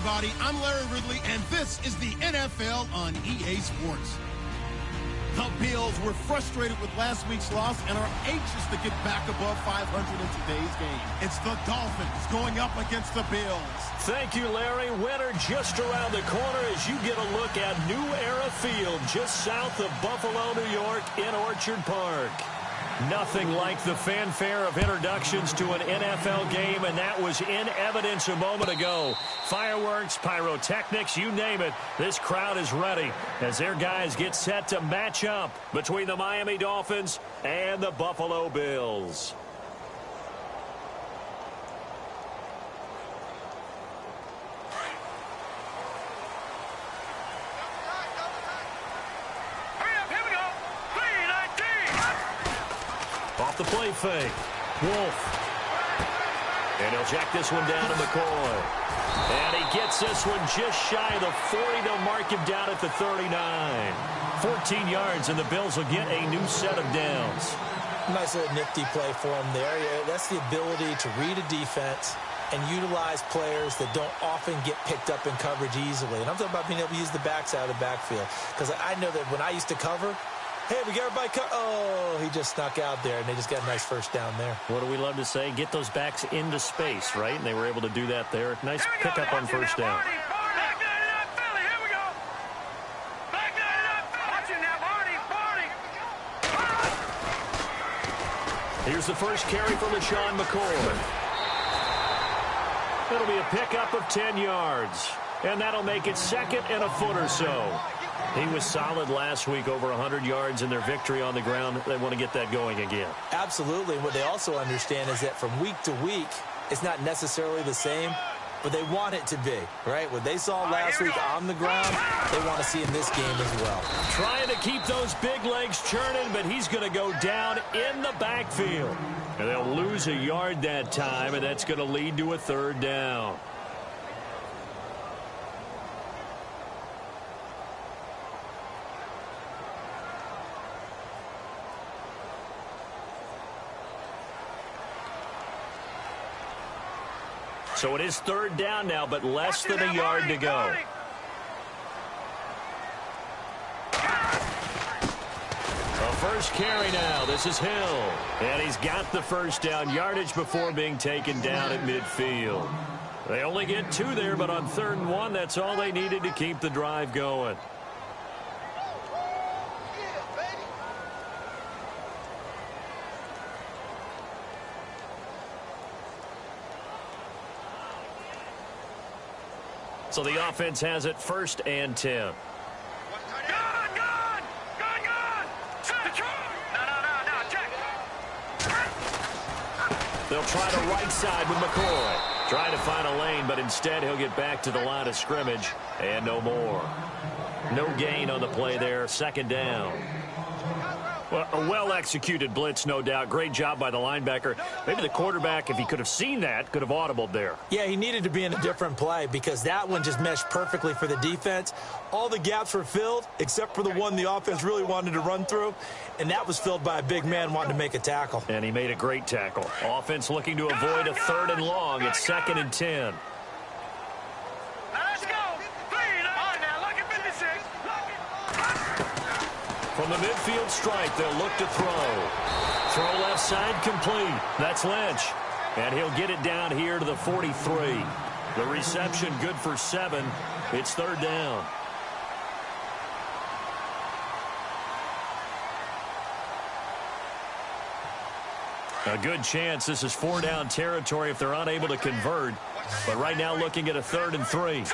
everybody. I'm Larry Ridley, and this is the NFL on EA Sports. The Bills were frustrated with last week's loss and are anxious to get back above 500 in today's game. It's the Dolphins going up against the Bills. Thank you, Larry. Winter just around the corner as you get a look at New Era Field just south of Buffalo, New York in Orchard Park. Nothing like the fanfare of introductions to an NFL game, and that was in evidence a moment ago. Fireworks, pyrotechnics, you name it. This crowd is ready as their guys get set to match up between the Miami Dolphins and the Buffalo Bills. Off the play fake. Wolf. And he'll check this one down to McCoy. And he gets this one just shy of the 40. They'll mark him down at the 39. 14 yards, and the Bills will get a new set of downs. Nice little nifty play for him there. That's the ability to read a defense and utilize players that don't often get picked up in coverage easily. And I'm talking about being able to use the backside of the backfield. Because I know that when I used to cover, hey, we got everybody cut. Oh, he just snuck out there, and they just got a nice first down there. What do we love to say? Get those backs into space, right? And they were able to do that there. Nice pickup on first down. Here's the first carry for LaShawn McCoy. It'll be a pickup of 10 yards, and that'll make it second and a foot or so. He was solid last week, over 100 yards in their victory on the ground. They want to get that going again. Absolutely. What they also understand is that from week to week, it's not necessarily the same, but they want it to be, right? What they saw last week on the ground, they want to see in this game as well. Trying to keep those big legs churning, but he's going to go down in the backfield. And they'll lose a yard that time, and that's going to lead to a third down. So it is third down now, but less than a yard to go. The first carry now. This is Hill. And he's got the first down, yardage before being taken down at midfield. They only get 2 there, but on 3rd and 1, that's all they needed to keep the drive going. So the offense has it 1st and 10. They'll try the right side with McCoy. Trying to find a lane, but instead he'll get back to the line of scrimmage and no more. No gain on the play there. 2nd down. Well, a well-executed blitz, no doubt. Great job by the linebacker. Maybe the quarterback, if he could have seen that, could have audibled there. Yeah, he needed to be in a different play because that one just meshed perfectly for the defense. All the gaps were filled except for the one the offense really wanted to run through, and that was filled by a big man wanting to make a tackle. And he made a great tackle. Offense looking to avoid a 3rd and long. It's 2nd and 10. From the midfield stripe, they'll look to throw. Throw left side complete. That's Lynch. And he'll get it down here to the 43. The reception good for 7. It's 3rd down. A good chance this is 4-down territory if they're unable to convert. But right now looking at a 3rd and 3.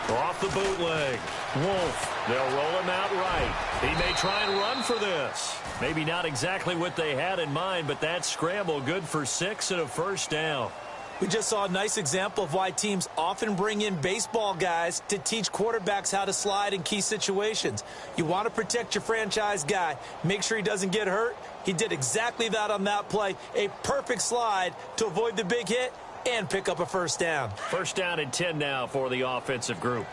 Off the bootleg. Wolf. They'll roll him out right. He may try and run for this. Maybe not exactly what they had in mind, but that scramble good for 6 and a 1st down. We just saw a nice example of why teams often bring in baseball guys to teach quarterbacks how to slide in key situations. You want to protect your franchise guy. Make sure he doesn't get hurt. He did exactly that on that play. A perfect slide to avoid the big hit and pick up a 1st down. 1st down and 10 now for the offensive group.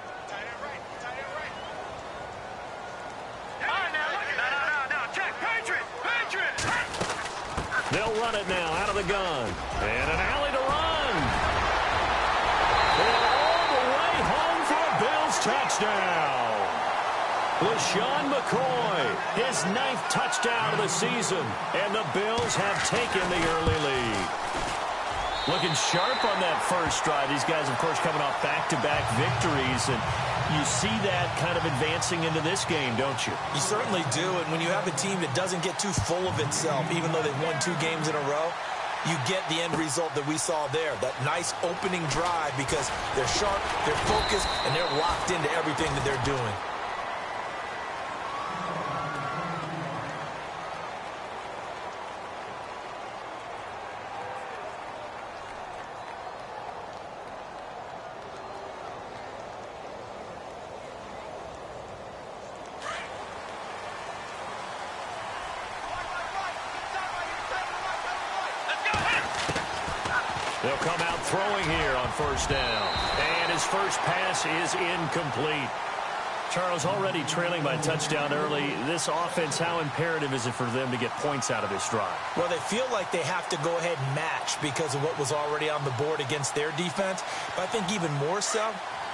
They'll run it now out of the gun. And an alley to touchdown. LaShawn McCoy, his 9th touchdown of the season, and the Bills have taken the early lead. Looking sharp on that first drive. These guys, of course, coming off back-to-back victories, and you see that kind of advancing into this game, don't you? You certainly do, and when you have a team that doesn't get too full of itself, even though they've won 2 games in a row, you get the end result that we saw there, that nice opening drive, because they're sharp, they're focused, and they're locked into everything that they're doing. They'll come out throwing here on first down. And his first pass is incomplete. Charles, already trailing by touchdown early. This offense, how imperative is it for them to get points out of this drive? Well, they feel like they have to go ahead and match because of what was already on the board against their defense. But I think even more so,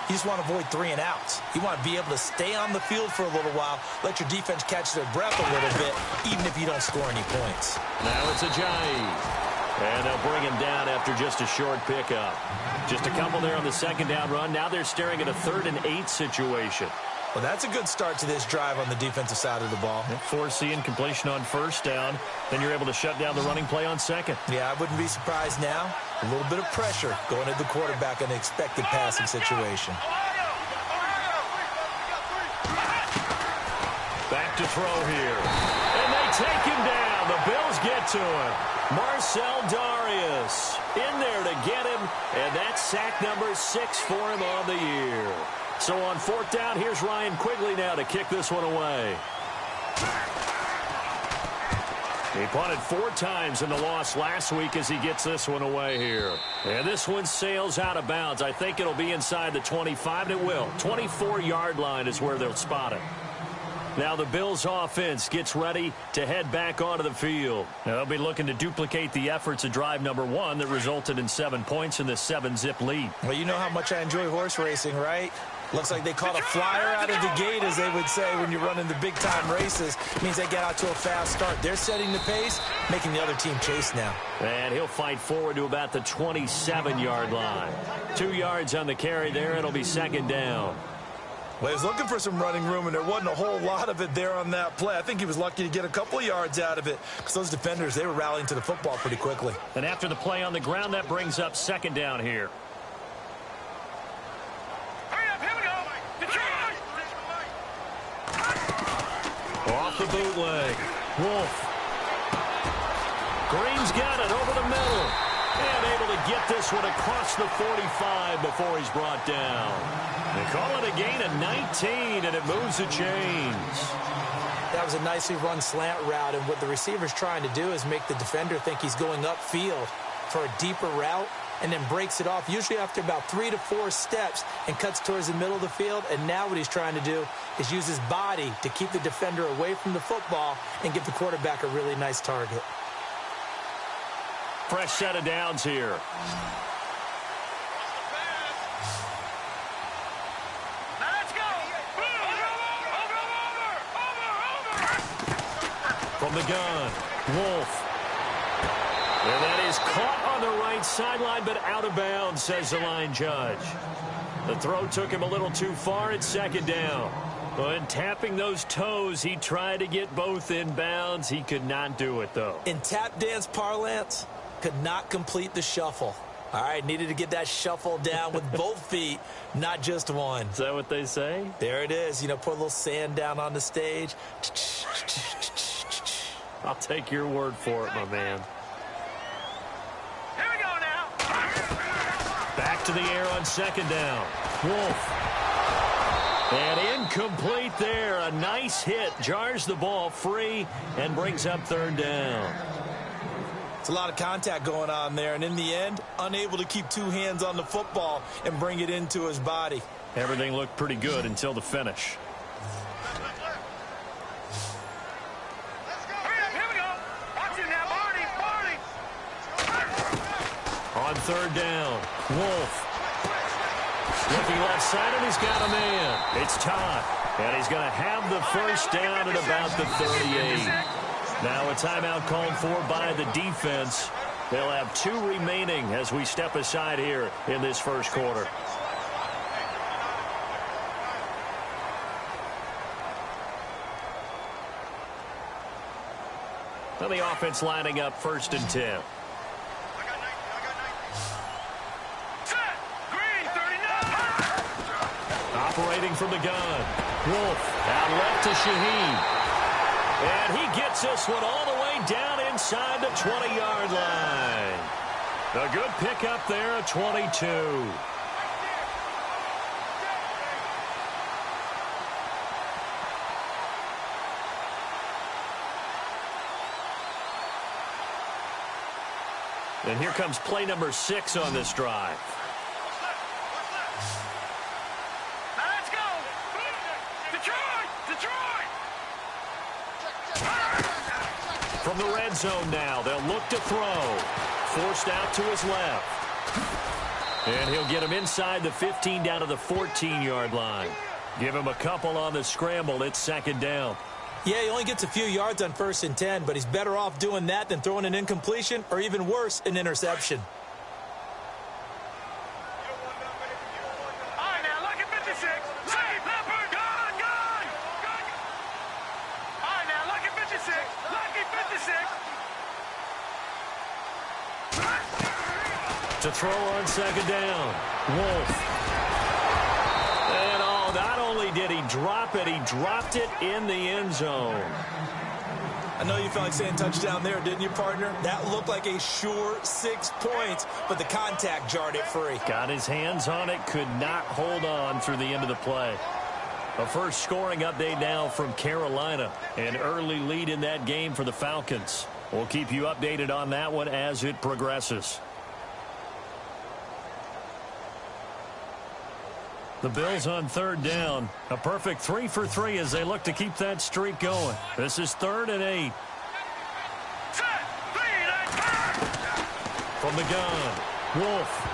you just want to avoid 3 and outs. You want to be able to stay on the field for a little while, let your defense catch their breath a little bit, even if you don't score any points. Now it's Ajayi. And they'll bring him down after just a short pickup. Just a couple there on the second down run. Now they're staring at a 3rd and 8 situation. Well, that's a good start to this drive on the defensive side of the ball. Forcing completion on first down. Then you're able to shut down the running play on second. Yeah, I wouldn't be surprised now. A little bit of pressure going at the quarterback in the expected passing situation. Back to throw here. And they take him down. The Bills get to him. Marcel Darius in there to get him, and that's sack number 6 for him on the year. So on 4th down, here's Ryan Quigley now to kick this one away. He punted 4 times in the loss last week as he gets this one away here. And this one sails out of bounds. I think it'll be inside the 25, and it will. 24-yard line is where they'll spot it. Now the Bills offense gets ready to head back onto the field. Now they'll be looking to duplicate the efforts of drive number 1 that resulted in 7 points in this 7-zip lead. Well, you know how much I enjoy horse racing, right? Looks like they caught a flyer out of the gate, as they would say when you're running the big-time races. It means they get out to a fast start. They're setting the pace, making the other team chase now. And he'll fight forward to about the 27-yard line. 2 yards on the carry there. It'll be 2nd down. Well, he was looking for some running room, and there wasn't a whole lot of it there on that play. I think he was lucky to get a couple of yards out of it because those defenders, they were rallying to the football pretty quickly. And after the play on the ground, that brings up 2nd down here. Off the bootleg. Wolf. Green's got it over the middle. And able to get this one across the 45 before he's brought down. They call it a gain of 19, and it moves the chains. That was a nicely run slant route, and what the receiver's trying to do is make the defender think he's going upfield for a deeper route, and then breaks it off, usually after about 3 to 4 steps, and cuts towards the middle of the field. And now what he's trying to do is use his body to keep the defender away from the football and give the quarterback a really nice target. Fresh set of downs here. From the gun, Wolf. And that is caught on the right sideline, but out of bounds, says the line judge. The throw took him a little too far at 2nd down. And tapping those toes, he tried to get both in bounds. He could not do it, though. In tap dance parlance, could not complete the shuffle. All right, needed to get that shuffle down with both feet, not just one. Is that what they say? There it is. You know, put a little sand down on the stage. I'll take your word for it, my man. Here we go now. Back to the air on 2nd down. Wolf. And incomplete there. A nice hit. Jars the ball free and brings up 3rd down. It's a lot of contact going on there, and in the end, unable to keep 2 hands on the football and bring it into his body. Everything looked pretty good until the finish. On 3rd down, Wolf. Looking left side, and he's got a man. It's Todd, and he's going to have the first down at about the 38. Now a timeout called for by the defense. They'll have 2 remaining as we step aside here in this first quarter. Well, the offense lining up 1st and 10. Operating from the gun. Wolf out left to Shaheen. And he gets this one all the way down inside the 20-yard line. A good pickup there at 22. And here comes play number 6 on this drive. Let's go! Detroit! Detroit! From the red zone now, they'll look to throw. Forced out to his left. And he'll get him inside the 15 down to the 14-yard line. Give him a couple on the scramble. It's 2nd down. Yeah, he only gets a few yards on 1st and 10, but he's better off doing that than throwing an incompletion or even worse, an interception. All right, now, look at 56. Say, Pepper, gun! All right, now, look at 56. Lucky 56. To throw on 2nd down. Wolf. And not only did he drop it, he dropped it in the end zone. I know you felt like saying touchdown there, didn't you, partner? That looked like a sure 6 points, but the contact jarred it free. Got his hands on it, could not hold on through the end of the play. A first scoring update now from Carolina. An early lead in that game for the Falcons. We'll keep you updated on that one as it progresses. The Bills on 3rd down. A perfect 3 for 3 as they look to keep that streak going. This is 3rd and 8. From the gun, Wolf.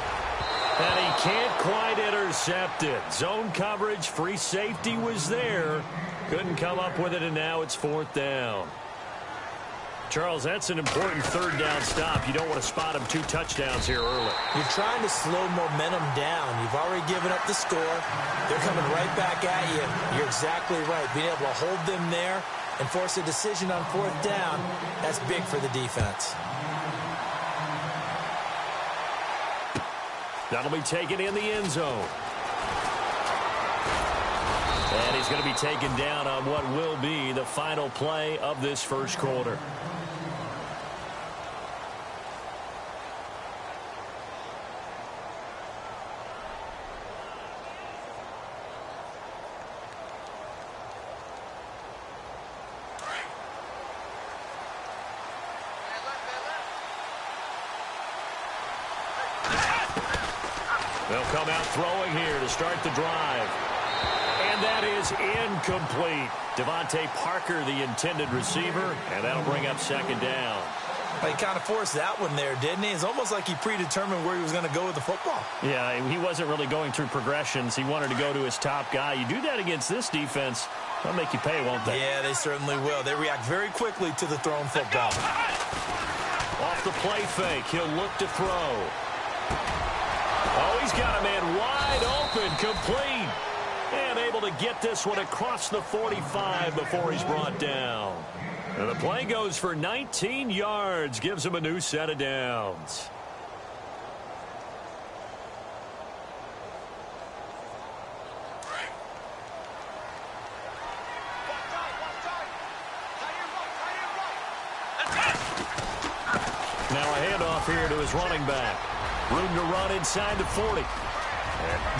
And he can't quite intercept it. Zone coverage, free safety was there. Couldn't come up with it, and now it's 4th down. Charles, that's an important 3rd down stop. You don't want to spot him 2 touchdowns here early. You're trying to slow momentum down. You've already given up the score. They're coming right back at you. You're exactly right. Being able to hold them there and force a decision on 4th down, that's big for the defense. That'll be taken in the end zone. And he's going to be taken down on what will be the final play of this first quarter. They'll come out throwing here to start the drive. And that is incomplete. Devontae Parker, the intended receiver, and that'll bring up 2nd down. Well, he kind of forced that one there, didn't he? It's almost like he predetermined where he was going to go with the football. Yeah, he wasn't really going through progressions. He wanted to go to his top guy. You do that against this defense, they'll make you pay, won't they? Yeah, they certainly will. They react very quickly to the thrown football. Off the play fake, he'll look to throw. Oh, he's got a man wide open, complete. And able to get this one across the 45 before he's brought down. And the play goes for 19 yards, gives him a new set of downs. Now a handoff here to his running back. Room to run inside the 40.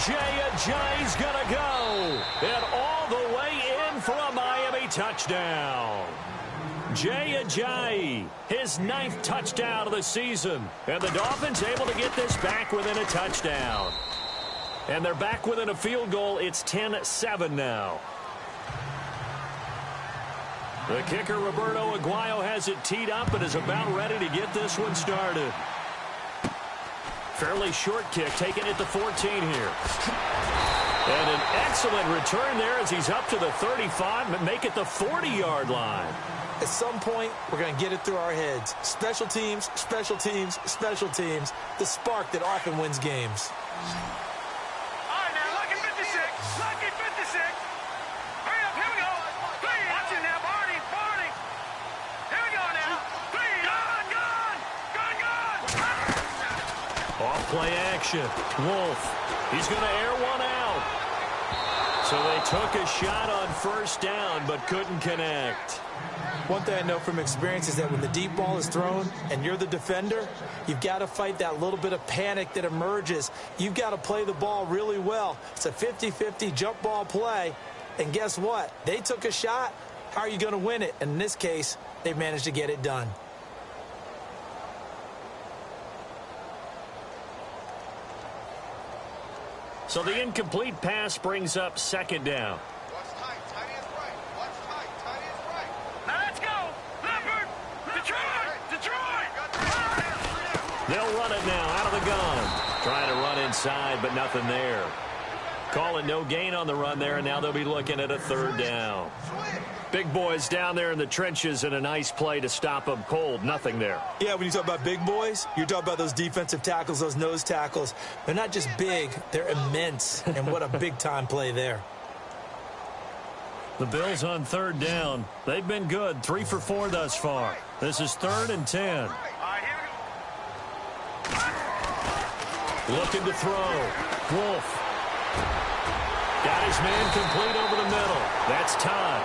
Jay Ajayi's going to go. And all the way in for a Miami touchdown. Jay Ajayi, his 9th touchdown of the season. And the Dolphins able to get this back within a touchdown. And they're back within a field goal. It's 10-7 now. The kicker, Roberto Aguayo, has it teed up and is about ready to get this one started. Fairly short kick, taking it to 14 here. And an excellent return there as he's up to the 35 and make it the 40-yard line. At some point, we're going to get it through our heads. Special teams, special teams, special teams. The spark that often wins games. All right, now, lucky 56. Lucky 56. Hurry up, here we go. Please. Watch it now, Barney. Barney. Here we go now. Please. Gone, gone. Gone, gone. Off play action. Wolf. He's going to air one out. So they took a shot on first down but couldn't connect. One thing I know from experience is that when the deep ball is thrown and you're the defender, you've got to fight that little bit of panic that emerges. You've got to play the ball really well. It's a 50-50 jump ball play. And guess what? They took a shot. How are you going to win it? And in this case, they managed to get it done. So the incomplete pass brings up second down. They'll run it now out of the gun. Trying to run inside, but nothing there. Calling no gain on the run there, and now they'll be looking at a third down. Big boys down there in the trenches, and a nice play to stop them cold. Nothing there. Yeah, when you talk about big boys, you're talking about those defensive tackles, those nose tackles. They're not just big, they're immense. And what a big-time play there. The Bills on third down. They've been good. 3 for 4 thus far. This is 3rd and 10. Looking to throw. Wolf. Got his man complete over the middle. That's time.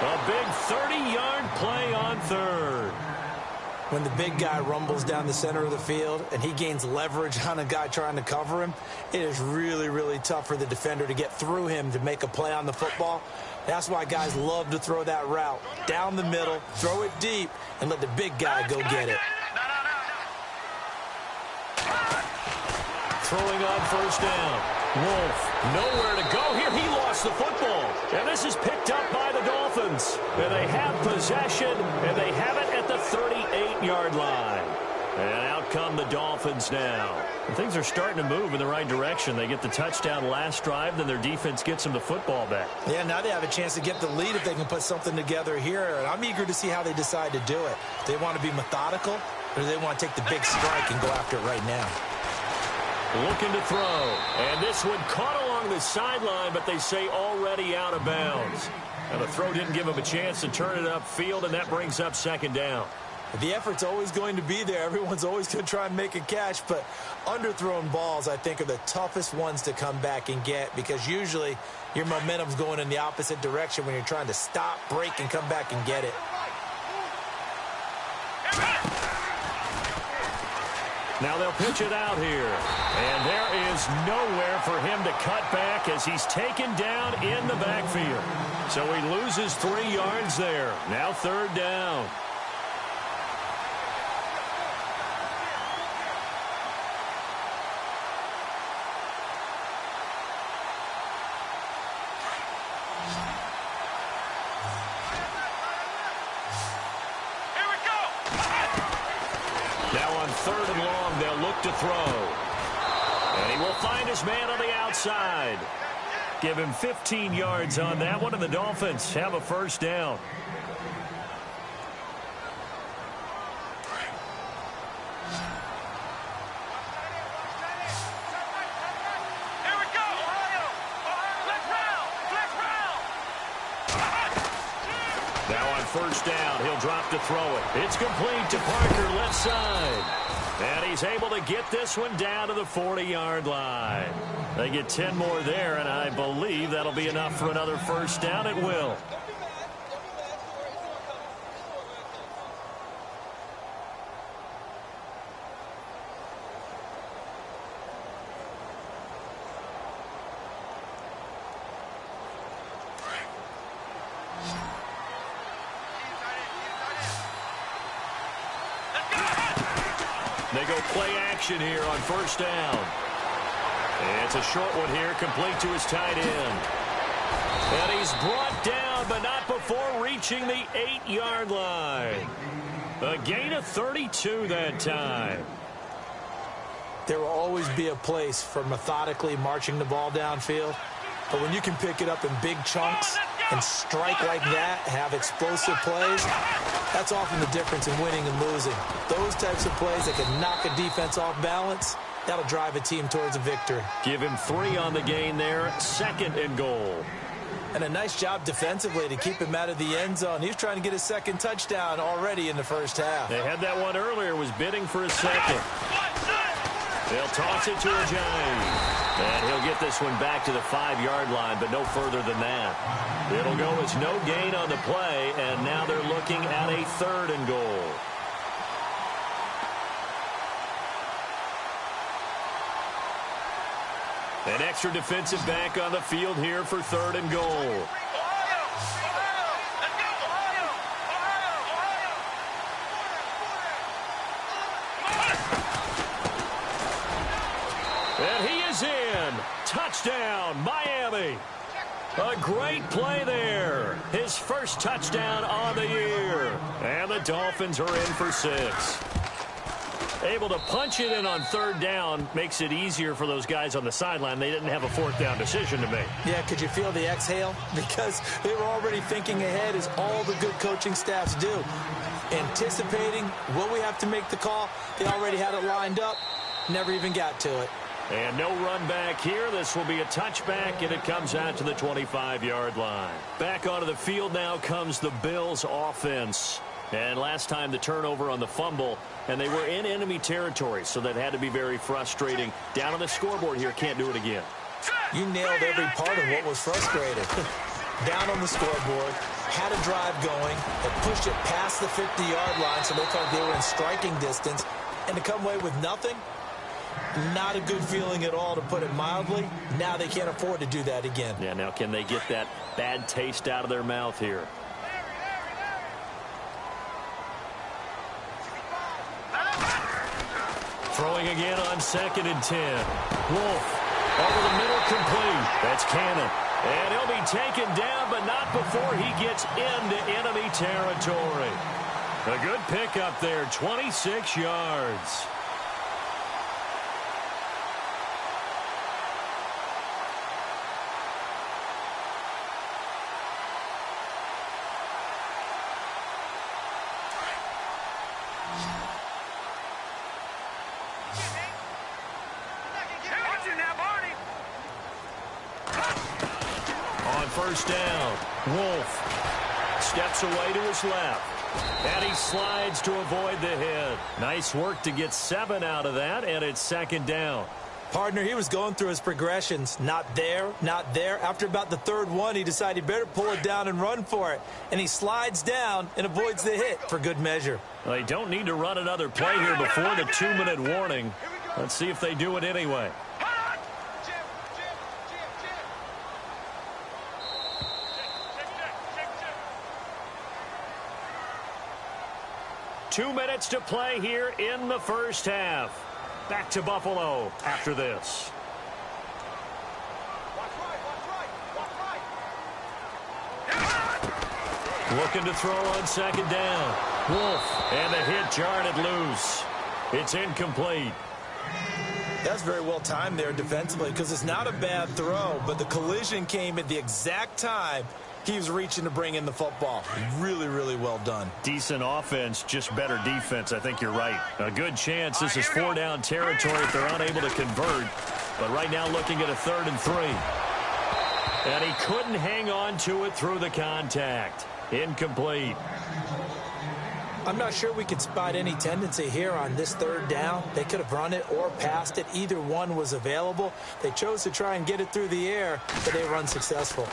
A big 30-yard play on third. When the big guy rumbles down the center of the field and he gains leverage on a guy trying to cover him, it is really, really tough for the defender to get through him to make a play on the football. That's why guys love to throw that route. Down the middle, throw it deep, and let the big guy go get it. Throwing on first down. Wolf, nowhere to go here. He lost the football. And this is picked up by the Dolphins. And they have possession, and they have it at the 38-yard line. And out come the Dolphins now. And things are starting to move in the right direction. They get the touchdown last drive, then their defense gets them the football back. Yeah, now they have a chance to get the lead if they can put something together here. And I'm eager to see how they decide to do it. Do they want to be methodical, or do they want to take the big strike and go after it right now? Looking to throw. And this one caught along the sideline, but they say already out of bounds. And the throw didn't give him a chance to turn it upfield, and that brings up second down. The effort's always going to be there. Everyone's always going to try and make a catch, but underthrown balls, I think, are the toughest ones to come back and get because usually your momentum's going in the opposite direction when you're trying to stop, break, and come back and get it. Now they'll pitch it out here. And there is nowhere for him to cut back as he's taken down in the backfield. So he loses 3 yards there. Now third down. Third and long, they'll look to throw. And he will find his man on the outside. Give him 15 yards on that one, and the Dolphins have a first down. Here we go, Ohio. Let's round. Now on first down, he'll drop to throw it. It's complete to Parker, left side. And he's able to get this one down to the 40-yard line. They get 10 more there, and I believe that'll be enough for another first down. It will. They go play action here on first down. It's a short one here, complete to his tight end. And he's brought down, but not before reaching the 8-yard line. A gain of 32 that time. There will always be a place for methodically marching the ball downfield. But when you can pick it up in big chunks and strike like that, have explosive plays, that's often the difference in winning and losing. Those types of plays that can knock a defense off balance, that'll drive a team towards a victory. Give him 3 on the gain there, 2nd and goal. And a nice job defensively to keep him out of the end zone. He was trying to get his 2nd touchdown already in the first half. They had that one earlier, was bidding for a 2nd. They'll toss it to Ajayi. And he'll get this one back to the 5-yard line, but no further than that. It'll go as no gain on the play, and now they're looking at a 3rd and goal. An extra defensive back on the field here for 3rd and goal. And he is in. Touchdown, Miami. A great play there. His first touchdown on the year. And the Dolphins are in for 6. Able to punch it in on 3rd down makes it easier for those guys on the sideline. They didn't have a 4th down decision to make. Yeah, could you feel the exhale? Because they were already thinking ahead, as all the good coaching staffs do. Anticipating, will we have to make the call? They already had it lined up. Never even got to it. And no run back here. This will be a touchback, and it comes out to the 25-yard line. Back onto the field now comes the Bills offense. And last time the turnover on the fumble, and they were in enemy territory, so that had to be very frustrating. Down on the scoreboard here, can't do it again. You nailed every part of what was frustrating. Down on the scoreboard, had a drive going, and pushed it past the 50-yard line, so they thought they were in striking distance, and to come away with nothing, not a good feeling at all, to put it mildly. Now they can't afford to do that again. Yeah, now can they get that bad taste out of their mouth here? Throwing again on 2nd and 10. Wolf over the middle, complete. That's Cannon. And he'll be taken down, but not before he gets into enemy territory. A good pickup there, 26 yards. On 1st down, Wolf steps away to his left, and he slides to avoid the hit. Nice work to get 7 out of that, and it's 2nd down. Partner, he was going through his progressions. Not there, not there. After about the 3rd one, he decided he better pull it down and run for it. And he slides down and avoids the hit for good measure. They don't need to run another play here before the 2-minute warning. Let's see if they do it anyway. 2 minutes to play here in the first half. Back to Buffalo after this. Looking to throw on 2nd down. Wolf, and the hit jarred it loose. It's incomplete. That's very well timed there defensively, because it's not a bad throw, but the collision came at the exact time he was reaching to bring in the football. Really, really well done. Decent offense, just better defense. I think you're right. A good chance this is 4-down territory if they're unable to convert. But right now looking at a 3rd and 3. And he couldn't hang on to it through the contact. Incomplete. I'm not sure we could spot any tendency here on this 3rd down. They could have run it or passed it. Either one was available. They chose to try and get it through the air, but they were unsuccessful.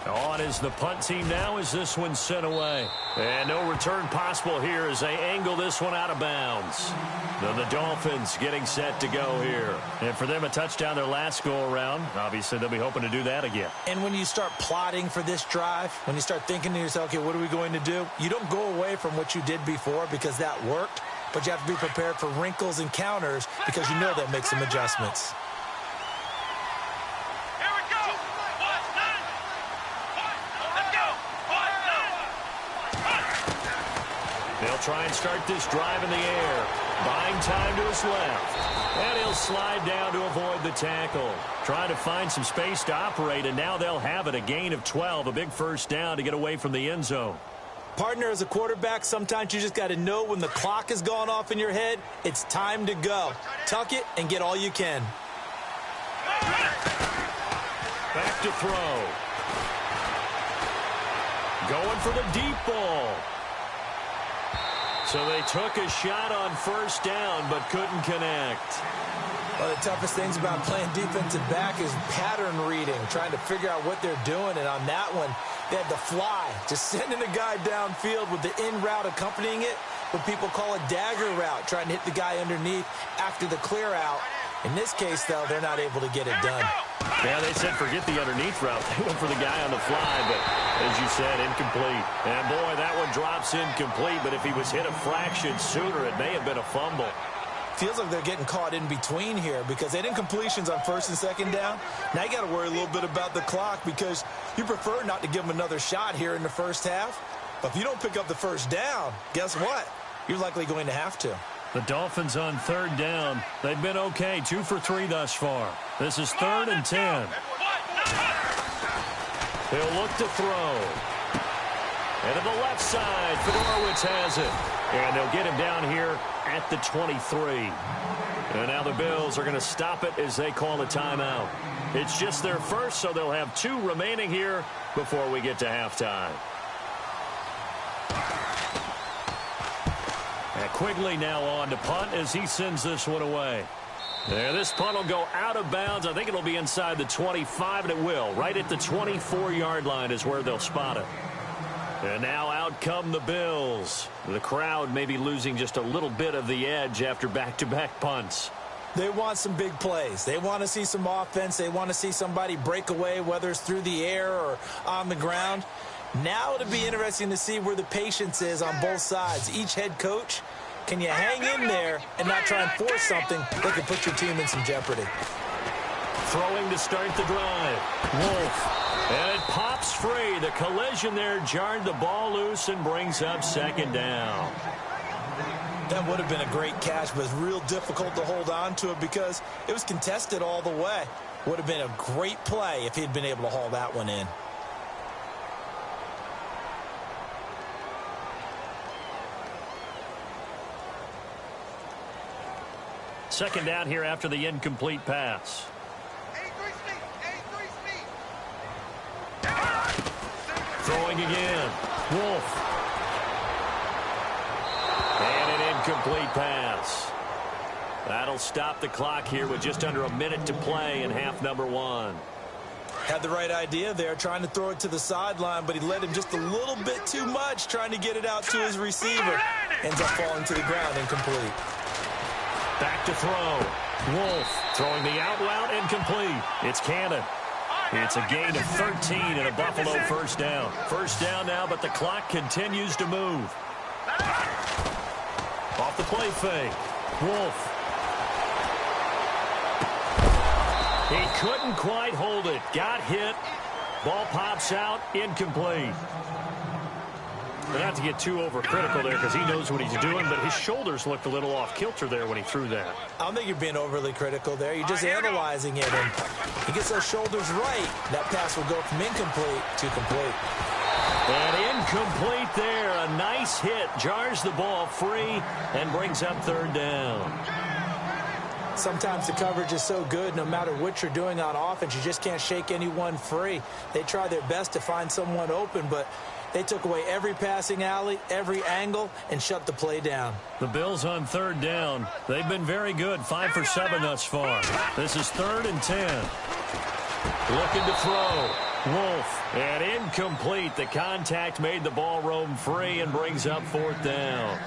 On is the punt team now as this one's sent away. And no return possible here as they angle this one out of bounds. The Dolphins getting set to go here. And for them, a touchdown their last go-around. Obviously, they'll be hoping to do that again. And when you start plotting for this drive, when you start thinking to yourself, okay, what are we going to do? You don't go away from what you did before because that worked, but you have to be prepared for wrinkles and counters because you know they'll make some adjustments. They'll try and start this drive in the air. Buying time to his left. And he'll slide down to avoid the tackle. Trying to find some space to operate, and now they'll have it. A gain of 12, a big first down to get away from the end zone. Partner, as a quarterback, sometimes you just got to know when the clock has gone off in your head, it's time to go. Tuck it and get all you can. Back to throw. Going for the deep ball. So they took a shot on first down, but couldn't connect. One of the toughest things about playing defensive back is pattern reading, trying to figure out what they're doing. And on that one, they had the fly, just sending a guy downfield with the in route accompanying it, what people call a dagger route, trying to hit the guy underneath after the clear out. In this case, though, they're not able to get it done. Yeah, they said forget the underneath route. They went for the guy on the fly, but as you said, incomplete. And boy, that one drops incomplete, but if he was hit a fraction sooner, it may have been a fumble. Feels like they're getting caught in between here because they didn't incompletions on first and second down. Now you got to worry a little bit about the clock because you prefer not to give them another shot here in the first half. But if you don't pick up the first down, guess what? You're likely going to have to. The Dolphins on third down. They've been okay, 2 for 3 thus far. This is 3rd and 10. He'll look to throw. And to the left side, Fedorowicz has it. And they'll get him down here at the 23. And now the Bills are going to stop it as they call a timeout. It's just their first, so they'll have 2 remaining here before we get to halftime. And Quigley now on to punt as he sends this one away. There, this punt will go out of bounds. I think it'll be inside the 25, and it will. Right at the 24-yard line is where they'll spot it. And now out come the Bills. The crowd may be losing just a little bit of the edge after back-to-back punts. They want some big plays. They want to see some offense. They want to see somebody break away, whether it's through the air or on the ground. Now it'll be interesting to see where the patience is on both sides. Each head coach, can you hang in there and not try and force something that could put your team in some jeopardy? Throwing to start the drive. Wolf. And it pops free. The collision there jarred the ball loose and brings up second down. That would have been a great catch, but it's real difficult to hold on to it because it was contested all the way. Would have been a great play if he'd been able to haul that one in. Second down here after the incomplete pass. Throwing again. Wolf. And an incomplete pass. That'll stop the clock here with just under a minute to play in half number 1. Had the right idea there, trying to throw it to the sideline, but he led him just a little bit too much, trying to get it out to his receiver. Ends up falling to the ground, incomplete. Back to throw. Wolf throwing the out route, incomplete. It's Cannon. It's a gain of 13 and a Buffalo first down. First down now, but the clock continues to move. Off the play fake. Wolf. He couldn't quite hold it. Got hit. Ball pops out. Incomplete. Not to get too overcritical there because he knows what he's doing, but his shoulders looked a little off kilter there when he threw that. I don't think you're being overly critical there. You're just analyzing it, and he gets those shoulders right. That pass will go from incomplete to complete. And incomplete there. A nice hit. Jars the ball free and brings up third down. Sometimes the coverage is so good, no matter what you're doing on offense, you just can't shake anyone free. They try their best to find someone open, but they took away every passing alley, every angle, and shut the play down. The Bills on third down. They've been very good, 5 for 7 thus far. This is 3rd and 10. Looking to throw. Wolf. And incomplete. The contact made the ball roam free and brings up 4th down.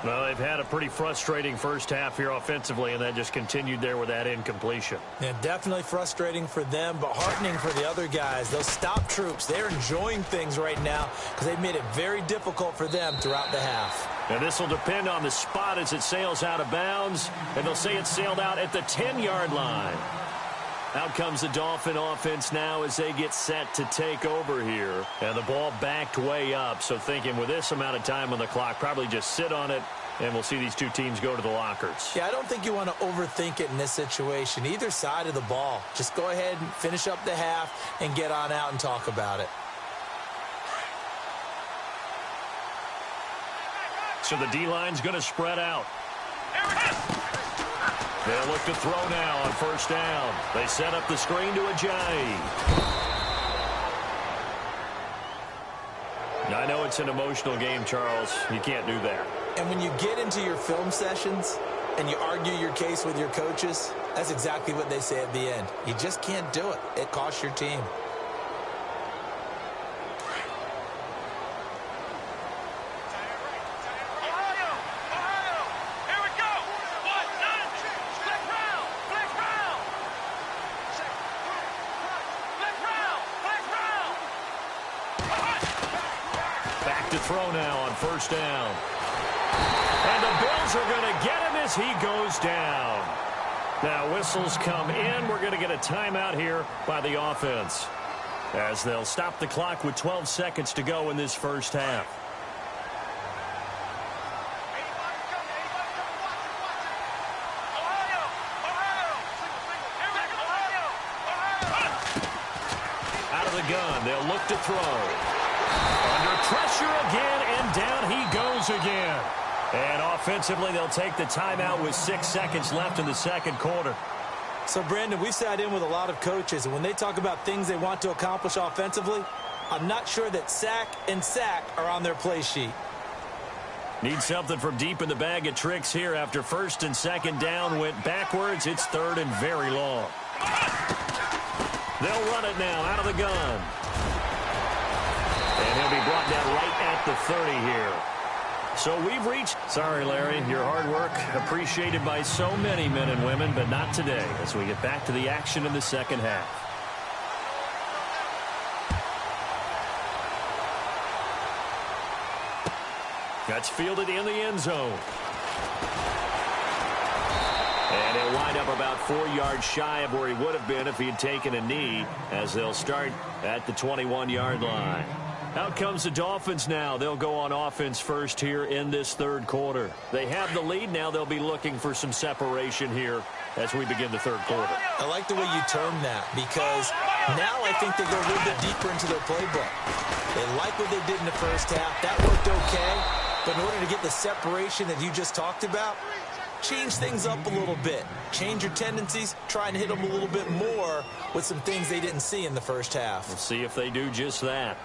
Well, they've had a pretty frustrating first half here offensively, and that just continued there with that incompletion. Yeah, definitely frustrating for them, but heartening for the other guys. Those stop troops, they're enjoying things right now because they've made it very difficult for them throughout the half. And this will depend on the spot as it sails out of bounds, and they'll say it sailed out at the 10-yard line. Out comes the Dolphin offense now as they get set to take over here. And the ball backed way up, so thinking with this amount of time on the clock, probably just sit on it And we'll see these two teams go to the lockers. Yeah, I don't think you want to overthink it in this situation. Either side of the ball. Just go ahead and finish up the half and get on out and talk about it. So the D-line's going to spread out. They'll look to throw now on first down. They set up the screen to Ajayi. I know it's an emotional game, Charles. You can't do that. And when you get into your film sessions and you argue your case with your coaches, that's exactly what they say at the end. You just can't do it. It costs your team. Throw now on first down. And the Bills are going to get him as he goes down. Now whistles come in. We're going to get a timeout here by the offense, as they'll stop the clock with 12 seconds to go in this first half. Out of the gun, they'll look to throw. Under pressure again, and down he goes again. And offensively, they'll take the timeout with 6 seconds left in the second quarter. So, Brandon, we've sat in with a lot of coaches, and when they talk about things they want to accomplish offensively, I'm not sure that sack and sack are on their play sheet. Need something from deep in the bag of tricks here. After first and second down went backwards, it's third and very long. They'll run it now out of the gun. And he'll be brought down right at the 30 here. So we've reached... Sorry, Larry, your hard work appreciated by so many men and women, but not today as we get back to the action in the second half. That's fielded in the end zone. And he'll wind up about 4 yards shy of where he would have been if he had taken a knee, as they'll start at the 21-yard line. Out comes the Dolphins now. They'll go on offense first here in this third quarter. They have the lead. Now they'll be looking for some separation here as we begin the third quarter. I like the way you term that, because now I think they go a little bit deeper into their playbook. They like what they did in the first half. That worked okay. But in order to get the separation that you just talked about, change things up a little bit. Change your tendencies. Try and hit them a little bit more with some things they didn't see in the first half. We'll see if they do just that.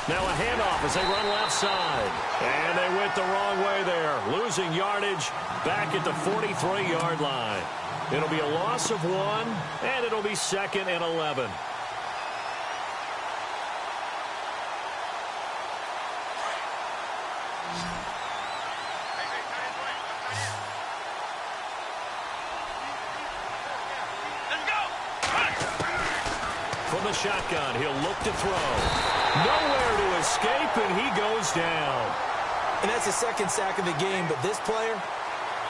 Now a handoff as they run left side. And they went the wrong way there. Losing yardage back at the 43-yard line. It'll be a loss of 1, and it'll be 2nd and 11. From the shotgun, he'll look to throw. Nowhere to escape, and he goes down. And that's the second sack of the game, but this player,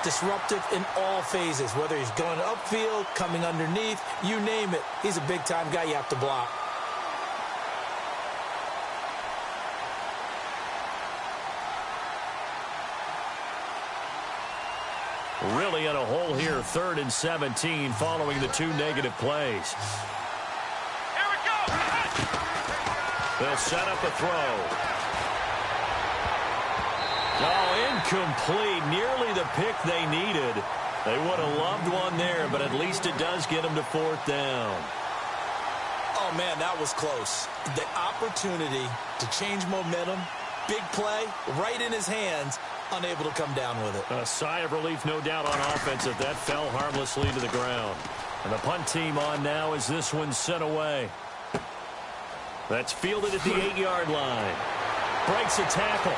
disruptive in all phases, whether he's going upfield, coming underneath, you name it. He's a big-time guy you have to block. Really in a hole here, 3rd and 17, following the 2 negative plays. They'll set up a throw. Oh, incomplete. Nearly the pick they needed. They would have loved one there, but at least it does get them to 4th down. Oh, man, that was close. The opportunity to change momentum, big play, right in his hands, unable to come down with it. A sigh of relief, no doubt, on offense if that fell harmlessly to the ground. And the punt team on now as this one's sent away. That's fielded at the 8-yard line. Breaks a tackle.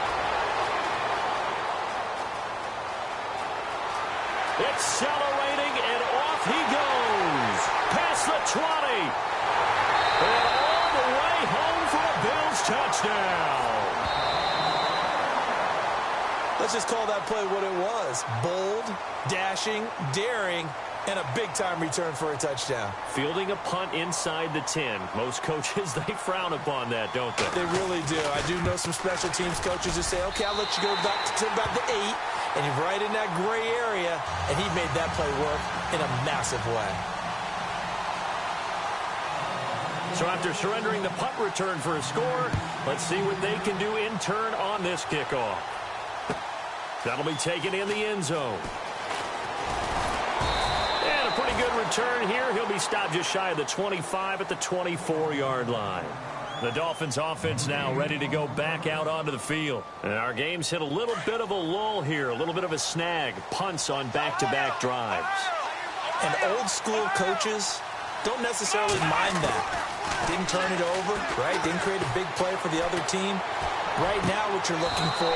Accelerating, and off he And all the way home for a Bills touchdown. Let's just call that play what it was. Bold, dashing, daring, and a big-time return for a touchdown. Fielding a punt inside the 10. Most coaches, they frown upon that, don't they? They really do. I do know some special teams coaches who say, okay, I'll let you go back to about the 8, and you're right in that gray area, and he made that play work in a massive way. So after surrendering the punt return for a score, let's see what they can do in turn on this kickoff. That'll be taken in the end zone. And a pretty good return here. He'll be stopped just shy of the 25 at the 24-yard line. The Dolphins offense now ready to go back out onto the field. And our game's hit a little bit of a lull here, a little bit of a snag. Punts on back-to-back drives. And old-school coaches don't necessarily mind that. Didn't turn it over, right? Didn't create a big play for the other team. Right now what you're looking for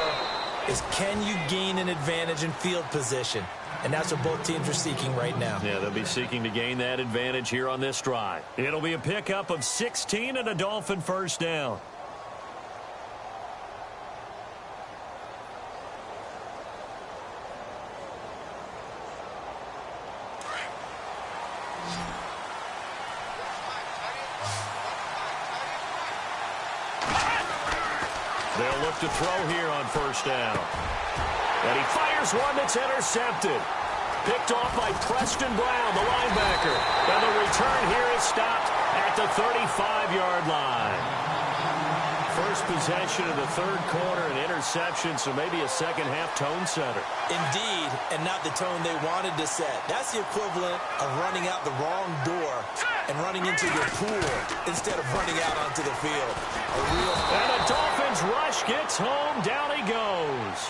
is, can you gain an advantage in field position? And that's what both teams are seeking right now. Yeah, they'll be seeking to gain that advantage here on this drive. It'll be a pickup of 16 and a Dolphin first down. They'll look to throw here on first down. And he fires one that's intercepted. Picked off by Preston Brown, the linebacker. And the return here is stopped at the 35-yard line. First possession of the third quarter, an interception, so maybe a second-half tone setter. Indeed, and not the tone they wanted to set. That's the equivalent of running out the wrong door and running into your pool instead of running out onto the field. And the Dolphins rush gets home. Down he goes.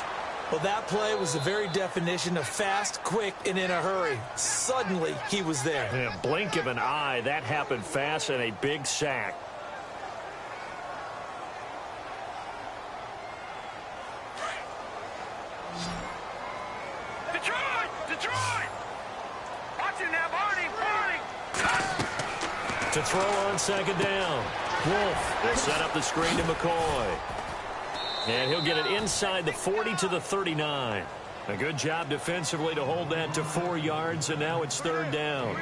Well, that play was the very definition of fast, quick, and in a hurry. Suddenly, he was there. Yeah, blink of an eye, that happened fast, and a big sack. Detroit! Watch it now, Barney! To throw on second down. Wolf will set up the screen to McCoy. And he'll get it inside the 40 to the 39. A good job defensively to hold that to 4 yards, and now it's third down.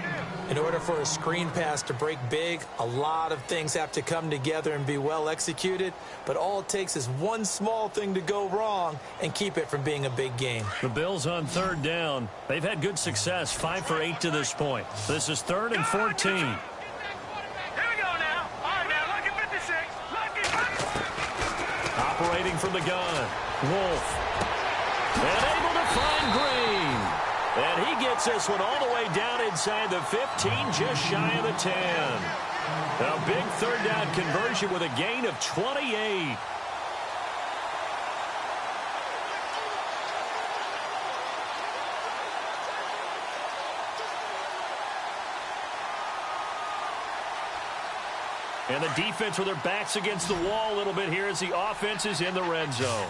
In order for a screen pass to break big, a lot of things have to come together and be well executed, but all it takes is one small thing to go wrong and keep it from being a big game. The Bills on third down. They've had good success, 5 for 8 to this point. This is 3rd and 14. Operating from the gun, Wolf. And able to find Green. And he gets this one all the way down inside the 15, just shy of the 10. A big third down conversion with a gain of 28. And the defense with their backs against the wall a little bit here as the offense is in the red zone.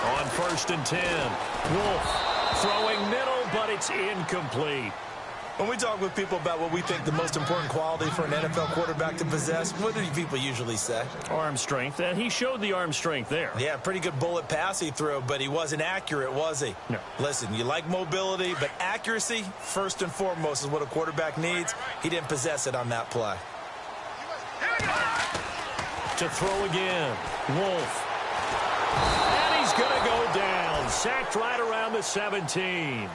On 1st and 10, Wolf throwing middle, but it's incomplete. When we talk with people about what we think the most important quality for an NFL quarterback to possess, what do people usually say? Arm strength, and he showed the arm strength there. Yeah, pretty good bullet pass he threw, but he wasn't accurate, was he? No. Listen, you like mobility, but accuracy, first and foremost, is what a quarterback needs. He didn't possess it on that play. To throw again, Wolf. And he's going to go down, sacked right around the 17.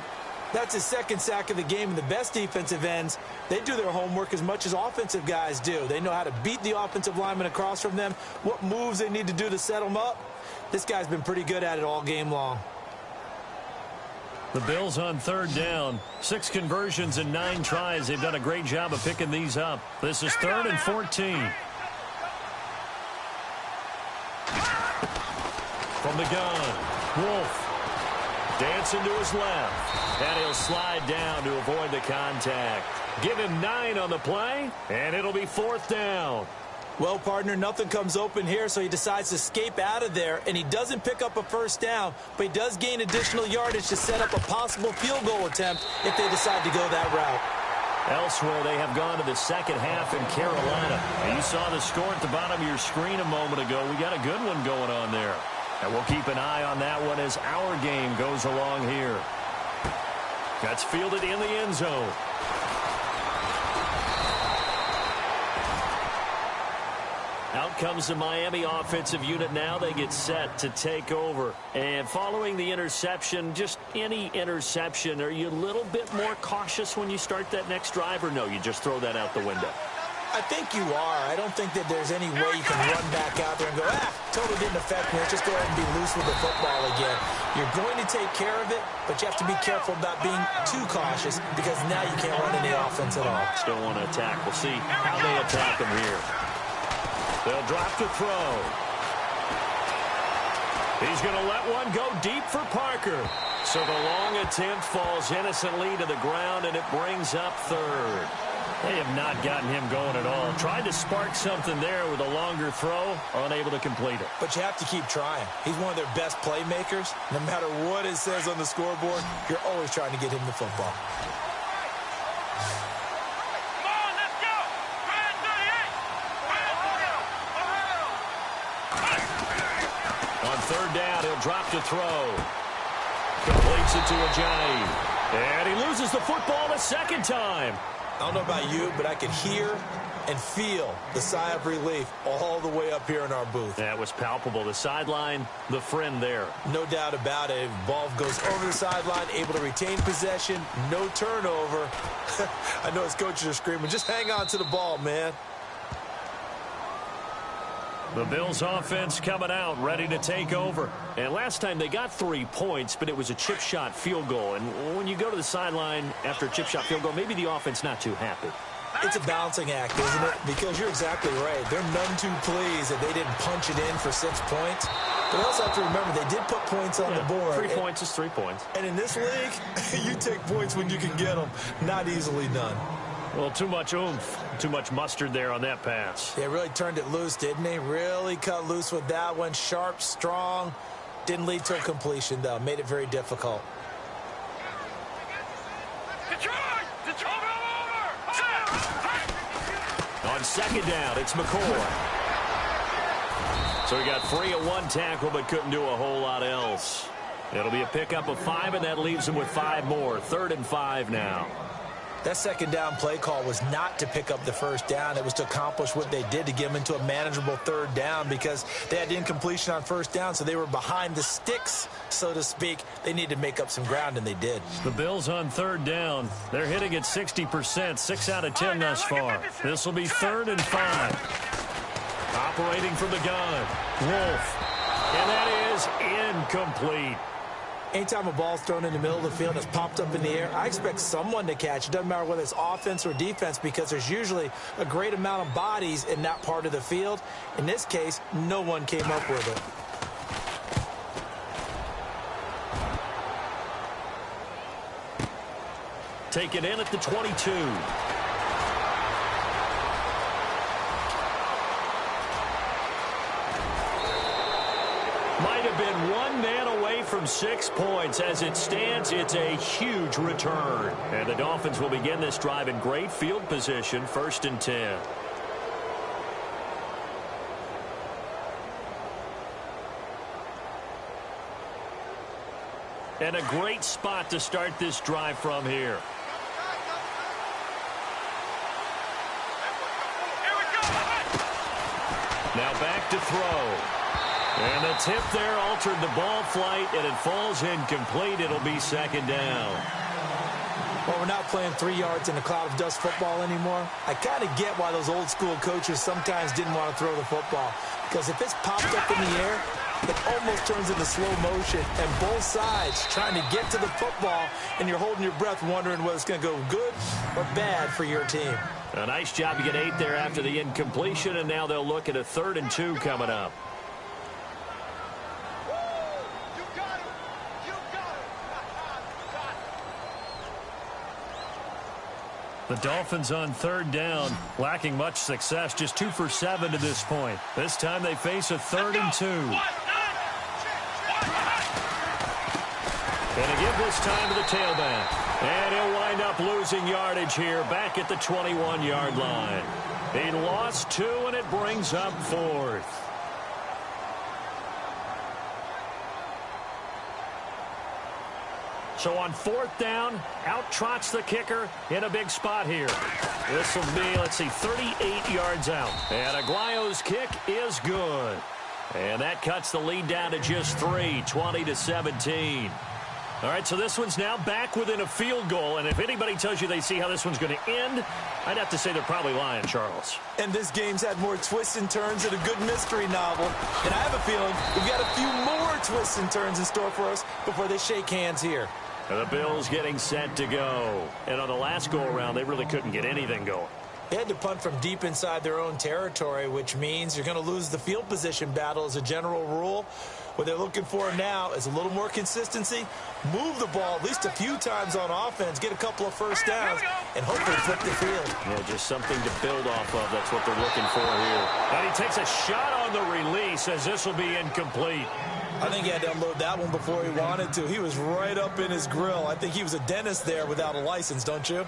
That's his second sack of the game, and the best defensive ends, they do their homework as much as offensive guys do. They know how to beat the offensive lineman across from them, what moves they need to do to set them up. This guy's been pretty good at it all game long. The Bills on third down, 6 conversions and 9 tries. They've done a great job of picking these up. This is 3rd and 14. From the gun, Wolf. Dancing to his left, and he'll slide down to avoid the contact. Give him 9 on the play, and it'll be 4th down. Well, partner, nothing comes open here, so he decides to escape out of there, and he doesn't pick up a first down, but he does gain additional yardage to set up a possible field goal attempt if they decide to go that route. Elsewhere, they have gone to the second half in Carolina. And you saw the score at the bottom of your screen a moment ago. We got a good one going on there. And we'll keep an eye on that one as our game goes along here. That's fielded in the end zone. Out comes the Miami offensive unit now. They get set to take over. And following the interception, just any interception, are you a little bit more cautious when you start that next drive, or no, you just throw that out the window? I think you are. I don't think that there's any way you can run back out there and go, totally didn't affect me. Let's just go ahead and be loose with the football again. You're going to take care of it, but you have to be careful about being too cautious because now you can't run any offense at all. Still want to attack. We'll see how they attack them here. They'll drop to throw. He's going to let one go deep for Parker. So the long attempt falls innocently to the ground, and it brings up third. They have not gotten him going at all. Tried to spark something there with a longer throw, unable to complete it. But you have to keep trying. He's one of their best playmakers. No matter what it says on the scoreboard, you're always trying to get him the football. On third down, he'll drop to throw. Completes it to Ajani. And he loses the football a second time. I don't know about you, but I could hear and feel the sigh of relief all the way up here in our booth. That was palpable. The sideline, the friend there. No doubt about it. Ball goes over the sideline, able to retain possession, no turnover. I know his coaches are screaming, just hang on to the ball, man. The Bills offense coming out, ready to take over. And last time they got 3 points, but it was a chip shot field goal. And when you go to the sideline after a chip shot field goal, maybe the offense not too happy. It's a balancing act, isn't it? Because you're exactly right. They're none too pleased that they didn't punch it in for 6 points. But also have to remember, they did put points on the board. 3 points is 3 points. And in this league, you take points when you can get them. Not easily done. Well, too much oomph, too much mustard there on that pass. They really turned it loose, didn't they? Really cut loose with that one. Sharp, strong. Didn't lead to a completion, though. Made it very difficult. On second down, it's McCoy. So he got free of one tackle, but couldn't do a whole lot else. It'll be a pickup of 5, and that leaves him with 5 more. 3rd and 5 now. That second down play call was not to pick up the first down. It was to accomplish what they did to get them into a manageable 3rd down because they had incompletion on first down, so they were behind the sticks, so to speak. They needed to make up some ground, and they did. The Bills on 3rd down. They're hitting at 60%, 6 out of 10 thus far. This will be 3rd and 5. Operating from the gun, Wolf. And that is incomplete. Anytime a ball's thrown in the middle of the field and it's popped up in the air, I expect someone to catch. It doesn't matter whether it's offense or defense because there's usually a great amount of bodies in that part of the field. In this case, no one came up with it. Take it in at the 22. Might have been one man away from 6 points. As it stands, it's a huge return. And the Dolphins will begin this drive in great field position, 1st and 10. And a great spot to start this drive from here. Now back to throw. And the tip there altered the ball flight, and it falls incomplete. It'll be 2nd down. Well, we're not playing 3 yards in a cloud of dust football anymore. I kind of get why those old school coaches sometimes didn't want to throw the football. Because if it's popped up in the air, it almost turns into slow motion. And both sides trying to get to the football, and you're holding your breath wondering whether it's going to go good or bad for your team. A nice job to get 8 there after the incompletion, and now they'll look at a 3rd and 2 coming up. The Dolphins on third down, lacking much success, just 2 for 7 to this point. This time they face a 3rd and 2. And a give this time to the tailback. And he'll wind up losing yardage here back at the 21-yard line. He lost 2, and it brings up 4th. So on 4th down, out trots the kicker in a big spot here. This will be, 38 yards out. And Aguayo's kick is good. And that cuts the lead down to just 3, 20-17. All right, so this one's now back within a field goal. And if anybody tells you they see how this one's going to end, I'd have to say they're probably lying, Charles. And this game's had more twists and turns than a good mystery novel. And I have a feeling we've got a few more twists and turns in store for us before they shake hands here. The Bills getting set to go. And on the last go-around, they really couldn't get anything going. They had to punt from deep inside their own territory, which means you're going to lose the field position battle as a general rule. What they're looking for now is a little more consistency, move the ball at least a few times on offense, get a couple of first downs, and hopefully flip the field. Yeah, just something to build off of. That's what they're looking for here. And he takes a shot on the release as this will be incomplete. I think he had to unload that one before he wanted to. He was right up in his grill. I think he was a dentist there without a license, don't you?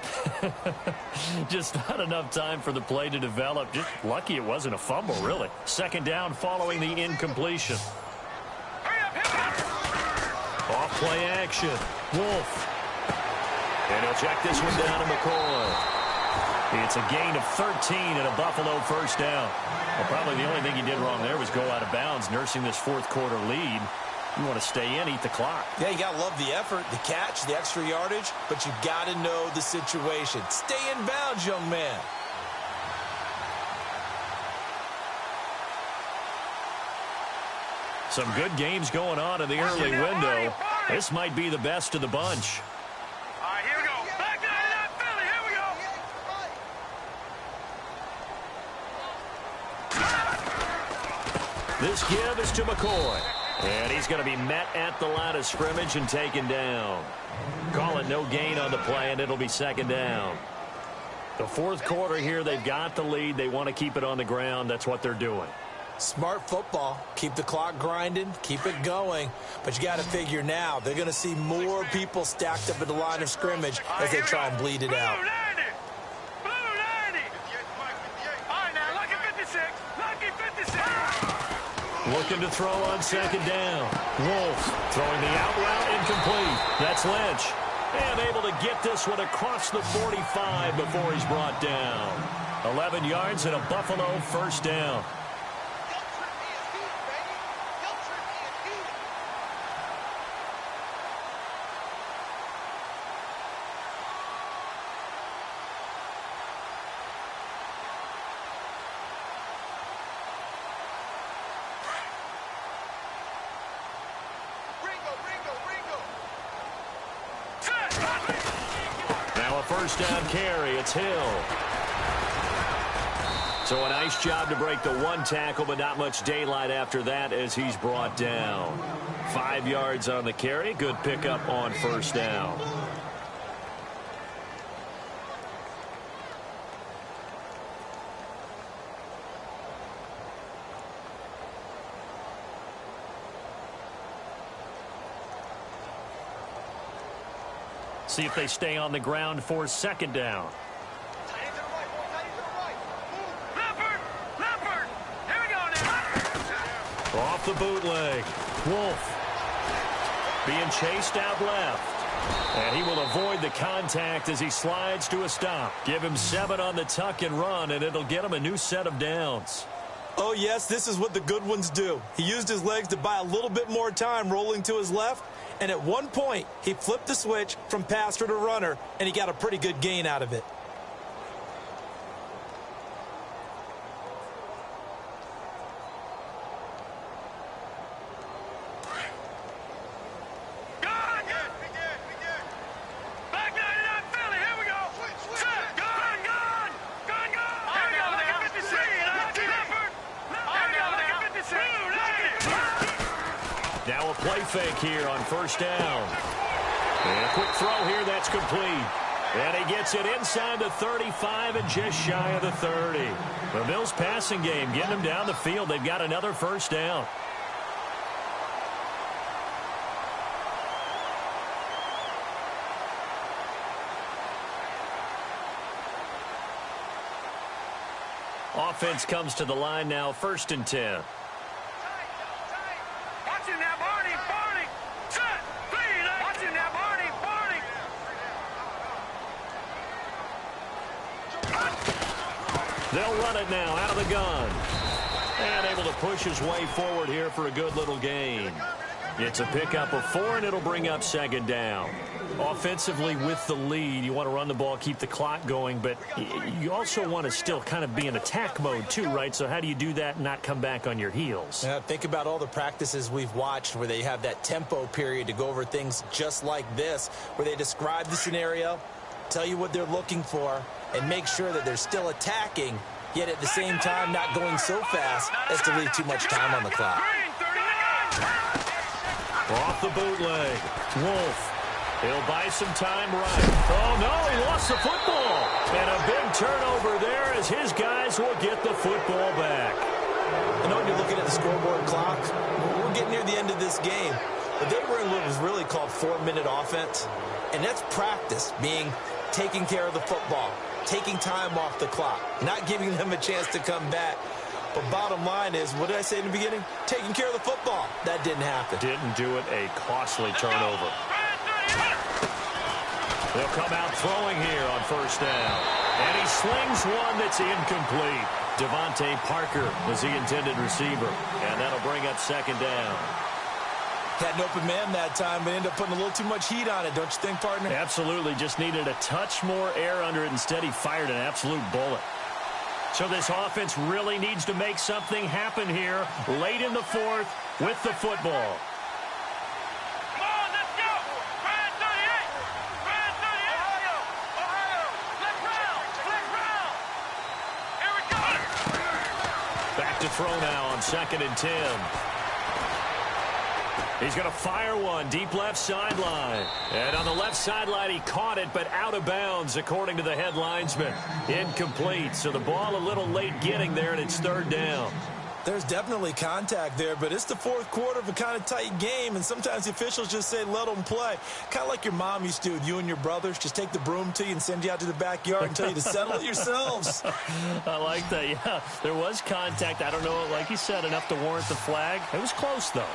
Just not enough time for the play to develop. Just lucky it wasn't a fumble, really. 2nd down following the incompletion. Off play action. Wolf. And he'll check this one down to McCoy. It's a gain of 13 and a Buffalo first down. Well, probably the only thing he did wrong there was go out of bounds, nursing this 4th quarter lead. You want to stay in, eat the clock. Yeah, you got to love the effort, the catch, the extra yardage, but you got to know the situation. Stay in bounds, young man. Some good games going on in the early window. This might be the best of the bunch. All right, here we go. Back to that Philly. Here we go. This give is to McCoy. And he's going to be met at the line of scrimmage and taken down. Call it no gain on the play, and it'll be 2nd down. The 4th quarter here, they've got the lead. They want to keep it on the ground. That's what they're doing. Smart football. Keep the clock grinding. Keep it going. But you got to figure now, they're going to see more people stacked up at the line of scrimmage as they try and bleed it out. Blue 90. All right, now, lucky 56. Lucky 56. Looking to throw on 2nd down. Wolf throwing the out route incomplete. That's Lynch. And able to get this one across the 45 before he's brought down. 11 yards and a Buffalo first down. Now a first down carry. It's Hill. So a nice job to break the 1 tackle, but not much daylight after that as he's brought down. 5 yards on the carry. Good pickup on first down. See if they stay on the ground for 2nd down. Leopard. Here we go now. Off the bootleg. Wolf being chased out left. And he will avoid the contact as he slides to a stop. Give him 7 on the tuck and run, and it'll get him a new set of downs. Oh, yes, this is what the good ones do. He used his legs to buy a little bit more time rolling to his left. And at one point, he flipped the switch from passer to runner, and he got a pretty good gain out of it. Back 99 Philly. Here we go. Set. Gun. Here we go. Lucky 56. Lucky Leopard. Here we go. Lucky 56. Now a play fake here on first down. And a quick throw here, that's complete. And he gets it inside the 35 and just shy of the 30. The Bills passing game getting them down the field. They've got another first down. Offense comes to the line now, 1st and 10. Watch it now, Barney. Barney. Set. Please. Watch it now, Barney. Barney. They'll run it now out of the gun. And able to push his way forward here for a good little gain. It's a pickup of 4, and it'll bring up 2nd down. Offensively with the lead, you want to run the ball, keep the clock going, but you also want to still kind of be in attack mode too, right? So how do you do that and not come back on your heels? Yeah, think about all the practices we've watched where they have that tempo period to go over things just like this, where they describe the scenario, tell you what they're looking for, and make sure that they're still attacking, yet at the same time not going so fast as to leave too much time on the clock. Off the bootleg. Wolf. He'll buy some time right. Oh, no, he lost the football. And a big turnover there as his guys will get the football back. I know when you're looking at the scoreboard clock, we're getting near the end of this game. But they were in what was really called 4-minute offense. And that's practice, being taking care of the football, taking time off the clock, not giving them a chance to come back. But bottom line is, what did I say in the beginning? Taking care of the football. That didn't happen. Didn't do it. A costly turnover. They'll come out throwing here on 1st down. And he slings one that's incomplete. Devontae Parker was the intended receiver. And that'll bring up 2nd down. Had an open man that time, but ended up putting a little too much heat on it, don't you think, partner? Absolutely. Just needed a touch more air under it. Instead, he fired an absolute bullet. So this offense really needs to make something happen here late in the 4th with the football. Come on, let's go. Brad 38. Brad 38. Ohio. Let's round. Let's round. Here we go. Back to throw now on 2nd and 10. He's going to fire one deep left sideline. And on the left sideline, he caught it, but out of bounds, according to the head linesman. Incomplete. So the ball a little late getting there, and it's 3rd down. There's definitely contact there, but it's the 4th quarter of a kind of tight game, and sometimes the officials just say, let them play. Kind of like your mom used to do with you and your brothers. Just take the broom to you and send you out to the backyard and tell you to settle it yourselves. I like that, yeah. There was contact. I don't know, like you said, enough to warrant the flag. It was close, though.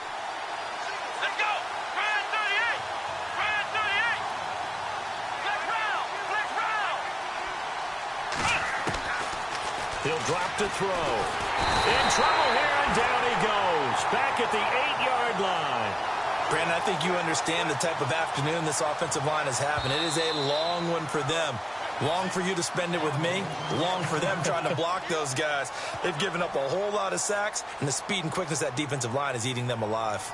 Let's go. Brad 38. Brad 38. Let's round. Let's round. He'll drop to throw. In trouble here, and down he goes. Back at the 8-yard line. Brandon, I think you understand the type of afternoon this offensive line is having. It is a long one for them. Long for you to spend it with me. Long for them trying to block those guys. They've given up a whole lot of sacks, and the speed and quickness of that defensive line is eating them alive.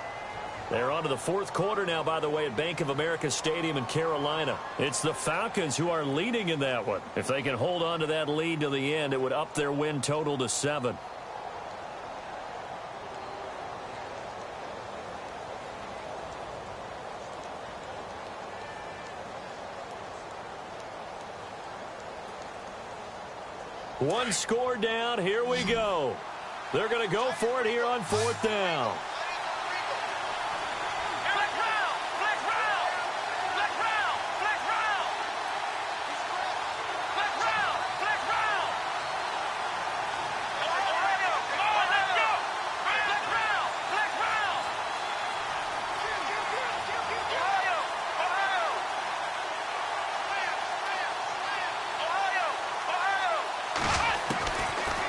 They're on to the 4th quarter now, by the way, at Bank of America Stadium in Carolina. It's the Falcons who are leading in that one. If they can hold on to that lead to the end, it would up their win total to 7. One score down. Here we go. They're going to go for it here on 4th down.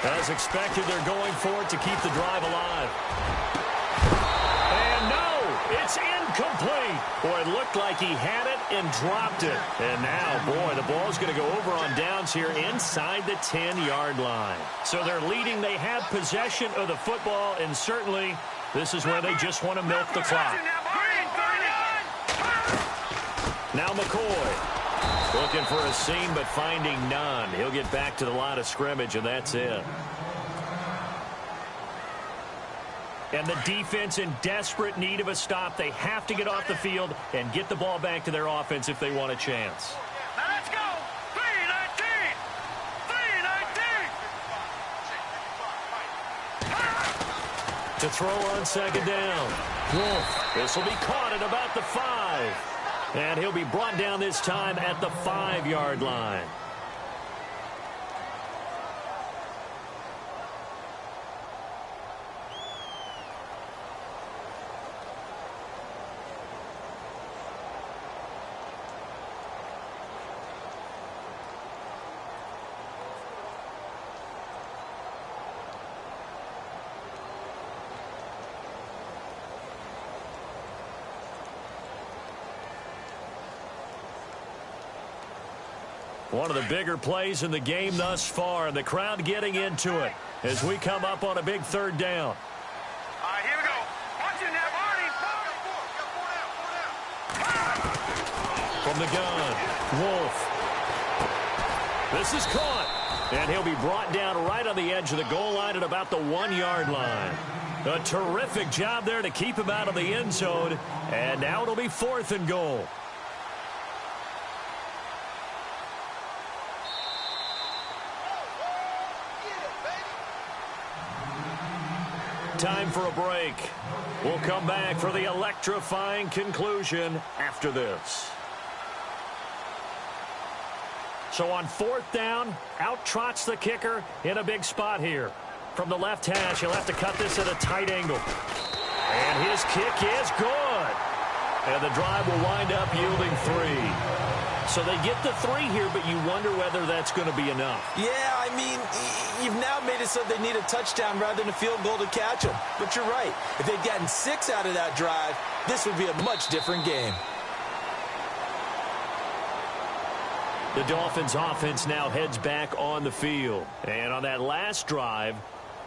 As expected, they're going for it to keep the drive alive. And no, it's incomplete. Boy, it looked like he had it and dropped it. And now, boy, the ball's going to go over on downs here inside the 10-yard line. So they're leading. They have possession of the football, and certainly this is where they just want to milk the clock. Now McCoy. Looking for a seam, but finding none. He'll get back to the line of scrimmage, and that's it. And the defense in desperate need of a stop. They have to get off the field and get the ball back to their offense if they want a chance. Now let's go. To throw on second down. Wolf. This will be caught at about the 5. And he'll be brought down this time at the 5-yard line. One of the bigger plays in the game thus far, and the crowd getting into it as we come up on a big third down. All right, here we go. Watch it now, Barney. From the gun, Wolf. This is caught, and he'll be brought down right on the edge of the goal line at about the 1-yard line. A terrific job there to keep him out of the end zone, and now it'll be 4th and goal. Time for a break. We'll come back for the electrifying conclusion after this. So on 4th down, out trots the kicker in a big spot here. From the left hash, he'll have to cut this at a tight angle. And his kick is good. And the drive will wind up yielding 3. So they get the 3 here, but you wonder whether that's going to be enough. Yeah, I mean, you've now made it so they need a touchdown rather than a field goal to catch them. But you're right. If they'd gotten 6 out of that drive, this would be a much different game. The Dolphins offense now heads back on the field. And on that last drive,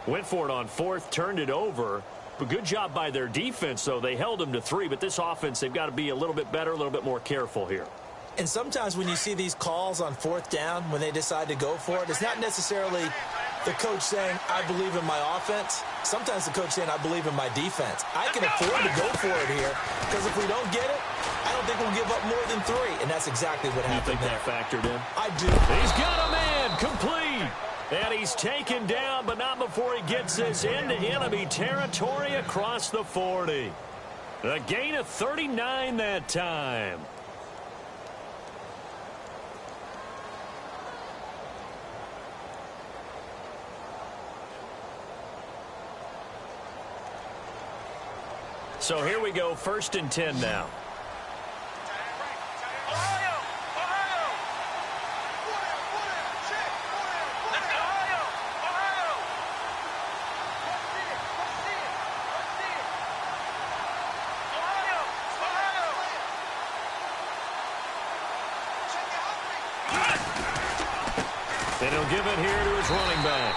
went for it on 4th, turned it over. But good job by their defense, though. They held them to 3, but this offense, they've got to be a little bit better, a little bit more careful here. And sometimes when you see these calls on 4th down, when they decide to go for it, it's not necessarily the coach saying, I believe in my offense. Sometimes the coach saying, I believe in my defense. I can afford to go for it here, because if we don't get it, I don't think we'll give up more than 3. And that's exactly what happened there. You think that factored in? I do. He's got a man, complete. And he's taken down, but not before he gets this into enemy territory across the 40. A gain of 39 that time. So here we go, 1st and 10 now. And he'll give it here to his running back.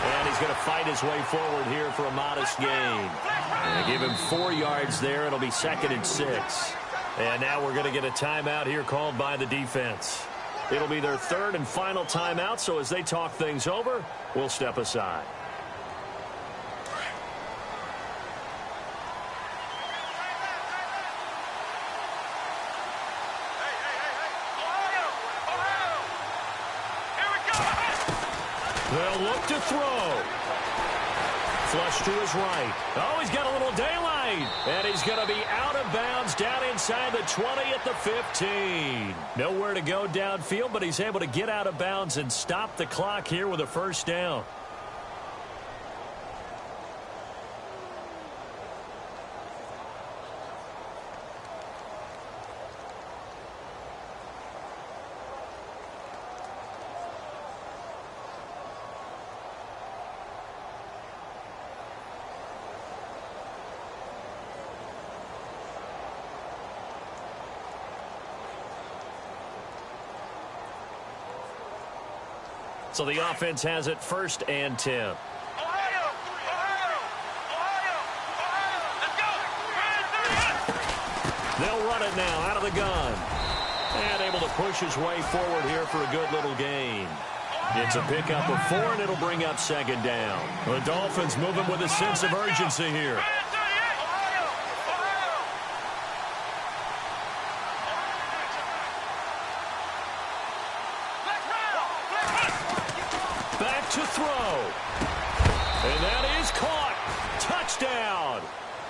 And he's going to fight his way forward here for a modest gain. And they give him 4 yards there. It'll be 2nd and 6. And now we're going to get a timeout here called by the defense. It'll be their 3rd and final timeout, so as they talk things over, we'll step aside. They'll look to throw. Flush to his right. Oh, he's got a little daylight. And he's going to be out of bounds down inside the 20 at the 15. Nowhere to go downfield, but he's able to get out of bounds and stop the clock here with a 1st down. So the offense has it 1st and 10. Ohio! Let's go! They'll run it now out of the gun. And able to push his way forward here for a good little gain. It's a pickup of 4, and it'll bring up 2nd down. The Dolphins moving with a sense of urgency here. Back to throw. And that is caught. touchdown.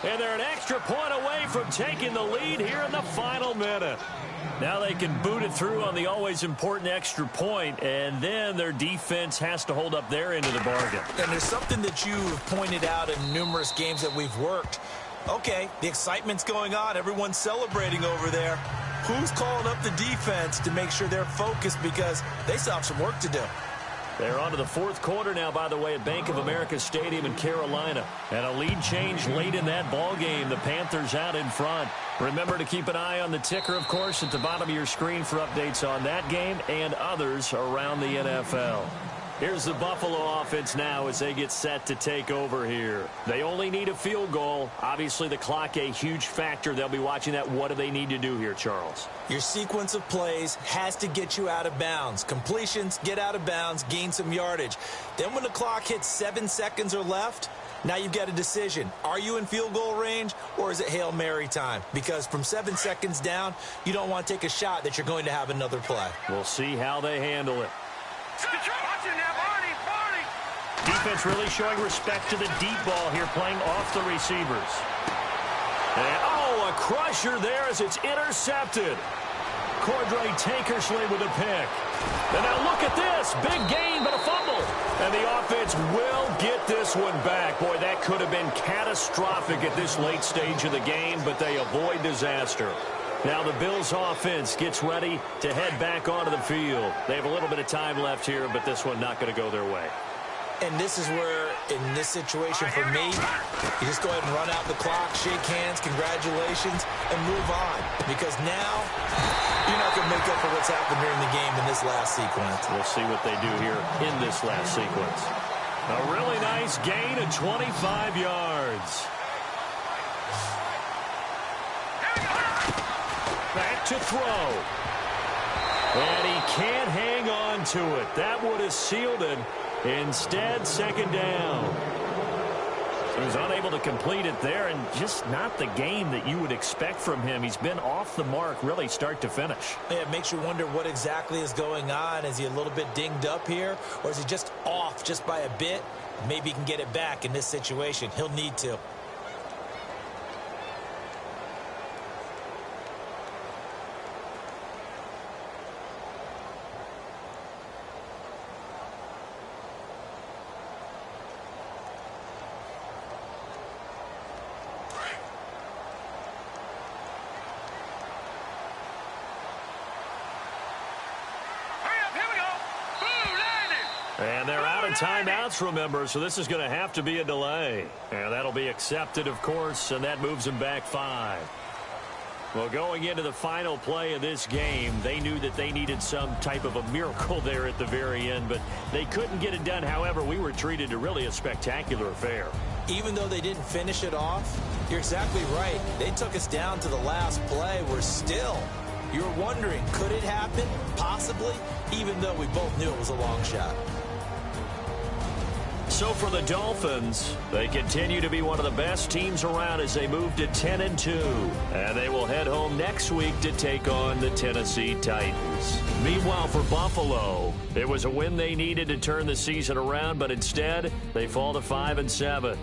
And they're an extra point away from taking the lead here in the final minute. Now they can boot it through on the always important extra point, and then their defense has to hold up their end of the bargain. And there's something that you've pointed out in numerous games that we've worked. Okay, the excitement's going on. Everyone's celebrating over there. Who's calling up the defense to make sure they're focused, because they still have some work to do? They're on to the fourth quarter now, by the way, at Bank of America Stadium in Carolina. And a lead change late in that ball game. The Panthers out in front. Remember to keep an eye on the ticker, of course, at the bottom of your screen for updates on that game and others around the NFL. Here's the Buffalo offense now as they get set to take over here. They only need a field goal. Obviously, the clock a huge factor. They'll be watching that. What do they need to do here, Charles? Your sequence of plays has to get you out of bounds. Completions, get out of bounds, gain some yardage. Then when the clock hits 7 seconds or left, now you've got a decision. Are you in field goal range, or is it Hail Mary time? Because from 7 seconds down, you don't want to take a shot that you're going to have another play. We'll see how they handle it. Watch it now, Barney, Barney. Defense really showing respect to the deep ball here, playing off the receivers. And, oh, a crusher there as it's intercepted. Cordray Tankersley with a pick. And now look at this. Big gain, but a fumble. And the offense will get this one back. Boy, that could have been catastrophic at this late stage of the game, but they avoid disaster. Now the Bills offense gets ready to head back onto the field. They have a little bit of time left here, but this one not going to go their way. And this is where, in this situation for me, you just go ahead and run out the clock, shake hands, congratulations, and move on. Because now, you're not going to make up for what's happened during the game in this last sequence. We'll see what they do here in this last sequence. A really nice gain of 25 yards. Back to throw. And he can't hang on to it. That would have sealed it. Instead, second down. He was unable to complete it there, and just not the game that you would expect from him. He's been off the mark, really, start to finish. Yeah, it makes you wonder what exactly is going on. Is he a little bit dinged up here, or is he just off just by a bit? Maybe he can get it back in this situation. He'll need to. And they're out of timeouts, remember, so this is going to have to be a delay. And that'll be accepted, of course, and that moves them back 5. Well, going into the final play of this game, they knew that they needed some type of a miracle there at the very end, but they couldn't get it done. However, we were treated to really a spectacular affair. Even though they didn't finish it off, you're exactly right. They took us down to the last play. We're still, you're wondering, could it happen? Possibly, even though we both knew it was a long shot. So for the Dolphins, they continue to be one of the best teams around as they move to 10-2. And they will head home next week to take on the Tennessee Titans. Meanwhile, for Buffalo, it was a win they needed to turn the season around, but instead, they fall to 5-7.